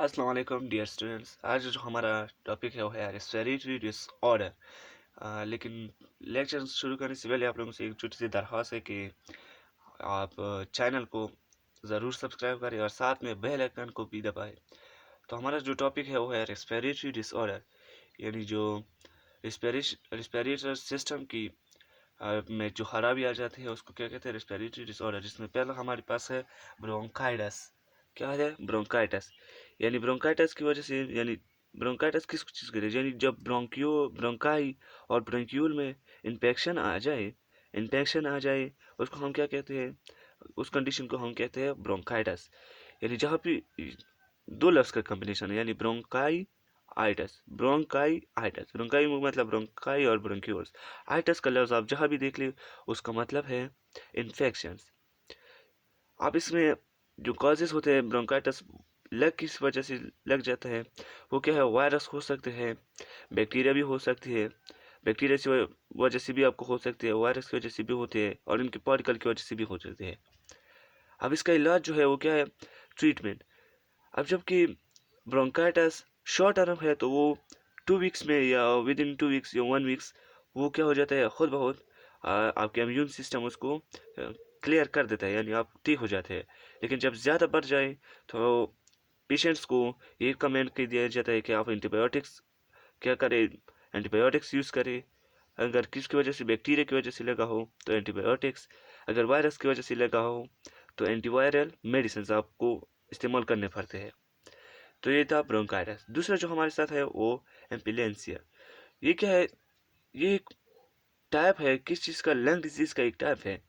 अस्सलाम वालेकुम dear students. आज जो हमारा टॉपिक है वो है रेस्पिरेटरी डिसऑर्डर। लेकिन लेक्चर शुरू करने से पहले आप लोगों से एक छोटी सी दरख्वास्त है कि आप चैनल को ज़रूर सब्सक्राइब करें और साथ में बेल आइकन को भी दबाएं। तो हमारा जो टॉपिक है वो है रेस्पिरेटरी डिसऑर्डर, यानी जो रेस्पिरेटर सिस्टम की में जो खराबी आ जाती है उसको क्या कहते हैं, रेस्पिरेटरी डिसऑर्डर। जिसमें पहला हमारे पास है ब्रोंकाइटिस। क्या है? ब्रोंकाइटिस। यानी ब्रोंकाइटिस की वजह से, यानी ब्रोंकाइटिस किस चीज़ के लिए, यानी जब ब्रोंकाई और ब्रोंक्यूल में इन्फेक्शन आ जाए उसको हम क्या कहते हैं, उस कंडीशन को हम कहते हैं ब्रोंकाइटिस। यानी जहाँ पे दो लफ्ज़ का कॉम्बिनेशन है, यानी ब्रोंकाई मतलब ब्रोंकाई और ब्रोंक्यूल्स। आइटस का लफ्ज़ आप जहाँ भी देख ले उसका मतलब है इन्फेक्शंस। आप इसमें जो कॉजेस होते हैं ब्रोंकाइटिस लग किस वजह से लग जाता है, वो क्या है, वायरस हो सकते हैं, बैक्टीरिया भी हो सकती है। बैक्टीरिया की वजह से भी आपको हो सकती है, वायरस की वजह से भी होते हैं और इनके पार्टिकल की वजह से भी हो सकते हैं। अब इसका इलाज जो है वो क्या है, ट्रीटमेंट। अब जबकि ब्रोंकाइटिस शॉर्ट टर्म है तो वो 2 वीक्स में या विद इन 2 वीक्स या 1 वीक्स वो क्या हो जाता है, खुद बहुत आपके इम्यून सिस्टम उसको क्लियर कर देता है, यानी आप ठीक हो जाते हैं। लेकिन जब ज़्यादा बढ़ जाए तो पेशेंट्स को ये कमेंट कर दिया जाता है कि आप एंटीबायोटिक्स क्या करें, एंटीबायोटिक्स यूज़ करें। अगर किसकी वजह से, बैक्टीरिया की वजह से लगा हो तो एंटीबायोटिक्स, अगर वायरस की वजह से लगा हो तो एंटीवायरल मेडिसिन आपको इस्तेमाल करने पड़ते हैं। तो ये था ब्रोंकाइटिस। दूसरा जो हमारे साथ है वो एम्पिलेंसिया। ये क्या है, ये एक टाइप है किस चीज़ का, लंग डिजीज का एक टाइप है,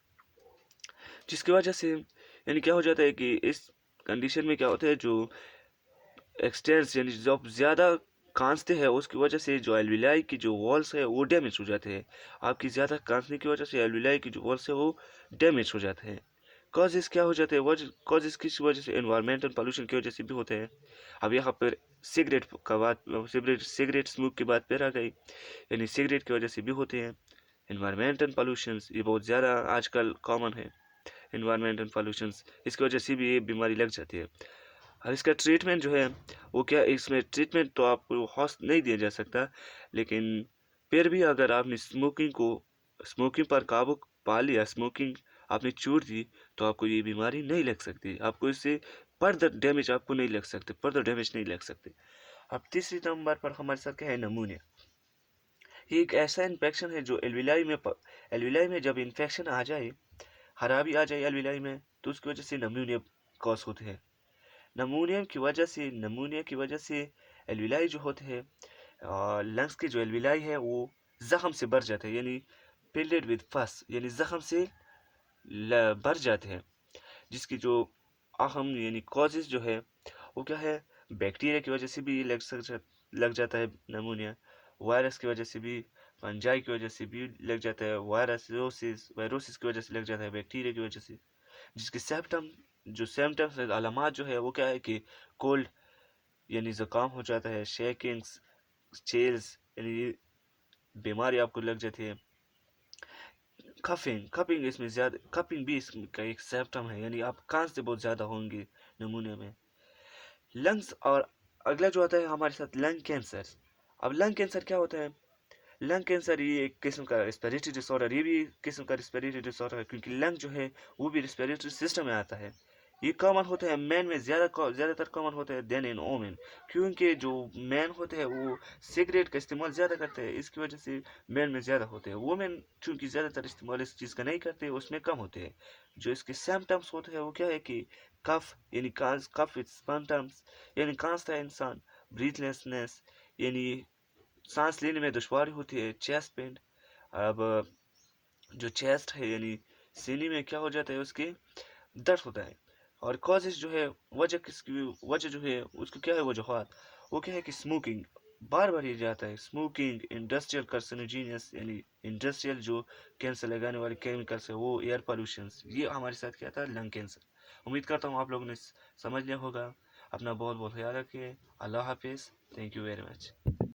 जिसकी वजह से यानी क्या हो जाता है कि इस कंडीशन में क्या होता है, जो एक्सटेंस यानी जब ज़्यादा खांसते हैं उसकी वजह से जो एल्विलाई की जो वॉल्स है वो डैमेज हो जाते हैं। आपकी ज़्यादा खांसने की वजह से एल्विलाई की जो वॉल्स है वो डैमेज हो जाते हैं। कॉजेज़ क्या हो जाते हैं, कॉजेज़ किस वजह से, एनवायरमेंटल पोल्यूशन की वजह से भी होते हैं। अब यहाँ पर सिगरेट स्मोक की बात पर आ गई, यानी सिगरेट की वजह से भी होते हैं। एनवायरमेंटल पोल्यूशंस ये बहुत ज़्यादा आजकल कॉमन है, एनवायरमेंटल पोल्यूशंस, इसकी वजह से भी ये बीमारी लग जाती है। और इसका ट्रीटमेंट जो है वो क्या, इसमें ट्रीटमेंट तो आपको हॉस्ट नहीं दिया जा सकता, लेकिन फिर भी अगर आपने स्मोकिंग पर काबू पा लिया, स्मोकिंग आपने छोड़ दी, तो आपको ये बीमारी नहीं लग सकती, आपको इससे फर्दर डैमेज आपको नहीं लग सकते, फर्दर डैमेज नहीं लग सकते। अब तीसरी नंबर पर हमारे साथ क्या है, नमूनिया। ये एक ऐसा इन्फेक्शन है जो एल्विलाई में जब इन्फेक्शन आ जाए, खराबी आ जाए एल्विलाई में, तो उसकी वजह से नमूनिया कॉज होते हैं। नमूनिया की वजह से एल्विलाई जो होते हैं, लंग्स की जो एल्विलाई है वो जख्म से भर जाते हैं, यानी फिल्ड विद पस, यानी जख्म से भर जाते हैं। जिसकी जो अहम यानी कॉजेज जो है वो क्या है, बैक्टीरिया की वजह से भी लग जाता है नमूनिया, वायरस की वजह से भी, फंजाई की वजह से भी लग जाता है, वायरोसिस की वजह से लग जाता है, बैक्टीरिया की वजह से। जिसके सिम्टम्स अलामात जो है वो क्या है कि कोल्ड यानी ज़ुकाम हो जाता है, शेकिंग्स, चेल्स यानी बीमारी आपको लग जाती है, कपिंग इसमें ज़्यादा, कपिंग भी इसका एक सिम्टम है, यानी आप खांसते बहुत ज़्यादा होंगे नमूने में। लंग्स और अगला जो आता है हमारे साथ लंग कैंसर। अब लंग कैंसर क्या होता है, लंग कैंसर ये एक किस्म का रेस्पिरेटरी डिसऑर्डर, ये भी एक किस्म का रेस्पिरेटरी डिसऑर्डर है, क्योंकि लंग जो है वो भी रेस्पिरेटरी सिस्टम में आता है। ये कॉमन होता है मैन में, ज़्यादातर कॉमन होता है देन इन वोमेन, क्योंकि जो मैन होते हैं वो सिगरेट का इस्तेमाल ज़्यादा करते हैं, इसकी वजह से मैन में ज़्यादा होते हैं। वोमेन चूँकि ज़्यादातर इस्तेमाल इस चीज़ का नहीं करते, उसमें कम होते हैं। जो इसके सिम्टम्स होते हैं वो क्या है कि कफ विद सिम्टम्स, यानी खांसता है इंसान, ब्रीथलेसनेस यानी सांस लेने में दुश्वारी होती है, चेस्ट पेन। अब जो चेस्ट है यानी सीने में क्या हो जाता है, उसके दर्द होता है। और कॉजेज जो है, वजह जो है उसको क्या है, वजूहत वो क्या है कि स्मोकिंग बार बार ये जाता है, स्मोकिंग, इंडस्ट्रियल कार्सिनोजेनियस यानी इंडस्ट्रियल जो कैंसर लगाने वाले केमिकल्स है, वो एयर पोल्यूशन, ये हमारे साथ क्या था, लंग कैंसर। उम्मीद करता हूँ आप लोगों ने समझ लिया होगा। अपना बहुत बहुत ख्याल रखिए। अल्लाह हाफिज़। Thank you very much.